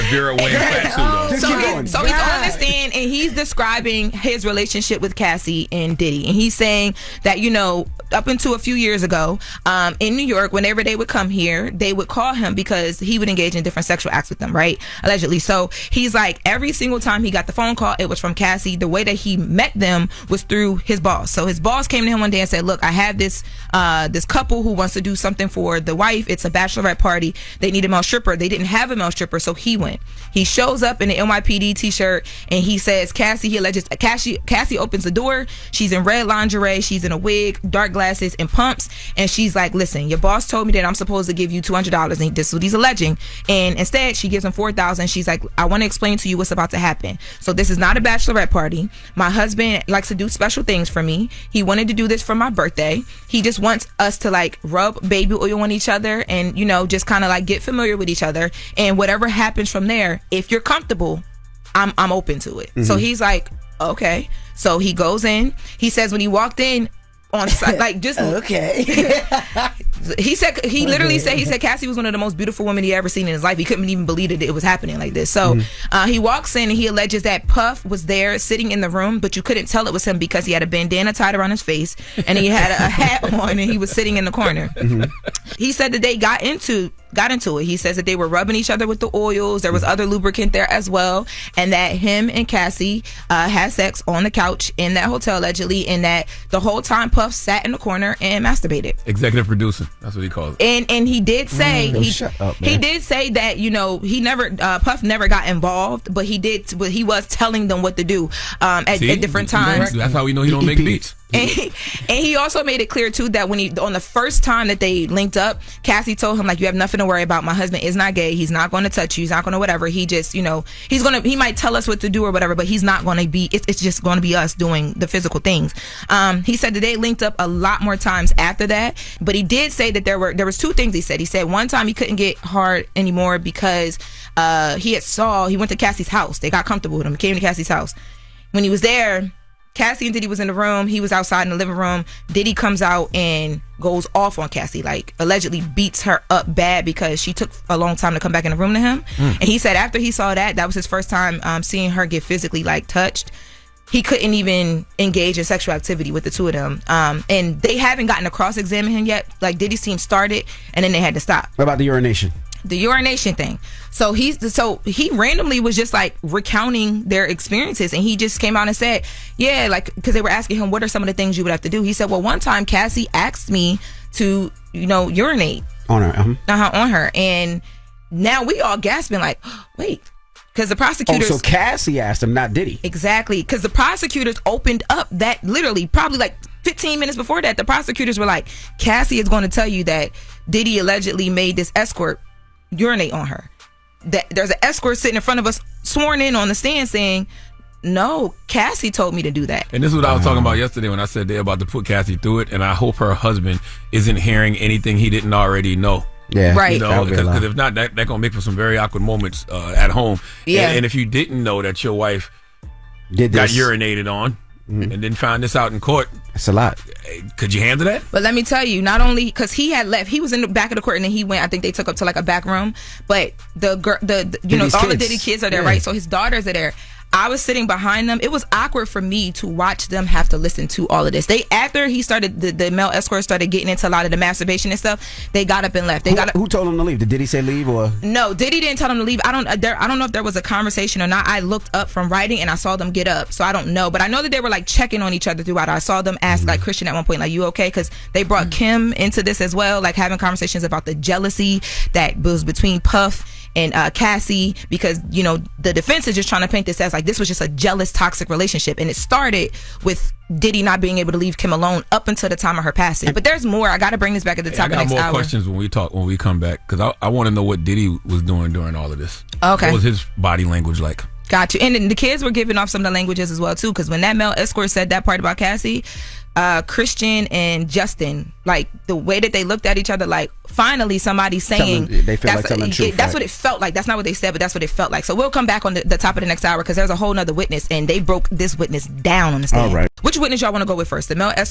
Vera Wayne fat suit on. So he's on the stand and he's describing his relationship with Cassie and Diddy. And he's saying that, you know, up until a few years ago, in New York, whenever they would come here, they would call him because he would engage in different sexual acts with them, right? Allegedly. So he's like, every single time he got the phone call, it was from Cassie. The way that he met them was through his boss. So his boss came to him one day and said, look, I have this couple who wants to do something for the wife. It's a bachelorette party. They need a male stripper. They didn't have a male stripper, so he went. He shows up in an NYPD t-shirt and he says, Cassie opens the door. She's in red lingerie. She's in a wig, dark glasses, and pumps. And she's like, listen, your boss told me that I'm supposed to give you $200. And this is what he's alleging. And instead, she gives him $4,000. She's like, I want to explain to you what's about to happen. So this is not a bachelorette party. My husband likes to do special things for me. He wanted to do this for my birthday. He just wants us to like rub baby oil on each other and, you know, just kind of like get familiar with each other. And whatever happens from there, if you're comfortable, I'm open to it. Mm-hmm. So he's like, okay. So he goes in. He says when he walked in on site, like just okay. He literally said Cassie was one of the most beautiful women he ever seen in his life. He couldn't even believe that it was happening like this. So he walks in and he alleges that Puff was there sitting in the room, but you couldn't tell it was him because he had a bandana tied around his face and he had a hat on and he was sitting in the corner. He said that they got into it. He says that they were rubbing each other with the oils. There was other lubricant there as well, and that him and Cassie had sex on the couch in that hotel allegedly, and that the whole time Puff sat in the corner and masturbated. Executive producing, that's what he calls it. And he did say he did say that, you know, he never Puff never got involved, but he was telling them what to do at different times. That's how we know he don't make beats. And he also made it clear too that when on the first time that they linked up, Cassie told him like, you have nothing to worry about. My husband is not gay. He's not going to touch you. He's not going to whatever. He just, you know, he might tell us what to do or whatever, but he's not going to be. It's just going to be us doing the physical things. He said that they linked up a lot more times after that, but he did say that there was two things he said. He said one time he couldn't get hard anymore because he went to Cassie's house. They got comfortable with him. He came to Cassie's house. When he was there, Cassie and Diddy was in the room. He was outside in the living room. Diddy comes out and goes off on Cassie, like allegedly beats her up bad because she took a long time to come back in the room to him. And he said after he saw that was his first time seeing her get physically like touched. He couldn't even engage in sexual activity with the two of them. And they haven't gotten to cross-examine him yet. Like Diddy's team started and then they had to stop. What about the urination? The urination thing. So he randomly was just like recounting their experiences, and he just came out and said, yeah, like, because they were asking him what are some of the things you would have to do. He said, well, one time Cassie asked me to, you know, urinate on her, on her, and now we all gasping like, wait, because the prosecutors. So Cassie asked him, not Diddy. Exactly, because the prosecutors opened up that literally probably like 15 minutes before that. The prosecutors were like, Cassie is going to tell you that Diddy allegedly made this escort urinate on her. That there's an escort sitting in front of us sworn in on the stand saying, no, Cassie told me to do that. And this is what I was talking about yesterday when I said they're about to put Cassie through it, and I hope her husband isn't hearing anything he didn't already know. Yeah, right. You know, because if not, that gonna make for some very awkward moments at home. Yeah. And if you didn't know that your wife got urinated on and then found this out in court, that's a lot. Could you handle that? But let me tell you, not only because he had left, he was in the back of the court and then he went. I think they took up to like a back room. But the you know, all the Diddy kids are there, right? So his daughters are there. I was sitting behind them. It was awkward for me to watch them have to listen to all of this. After he started, the male escort started getting into a lot of the masturbation and stuff. They got up and left. Who told him to leave? Did Diddy say leave or? No, Diddy didn't tell them to leave. I don't know if there was a conversation or not. I looked up from writing and I saw them get up, so I don't know. But I know that they were like checking on each other throughout. I saw them ask like Christian at one point, like, "You okay?" Because they brought Kim into this as well, like having conversations about the jealousy that was between Puff and Cassie, because, you know, the defense is just trying to paint this as like this was just a jealous, toxic relationship, and it started with Diddy not being able to leave Kim alone up until the time of her passing. But there's more. I got to bring this back at the top of the next hour. I got more questions when we come back, because I want to know what Diddy was doing during all of this. Okay, what was his body language like? Got you. And then the kids were giving off some of the languages as well too, because when that male escort said that part about Cassie, Christian and Justin, like the way that they looked at each other, like finally somebody saying they feel like telling the truth. That's what it felt like. That's not what they said, but that's what it felt like. So we'll come back on the top of the next hour, because there's a whole nother witness, and they broke this witness down on the stand. All right. Which witness y'all want to go with first? The male escort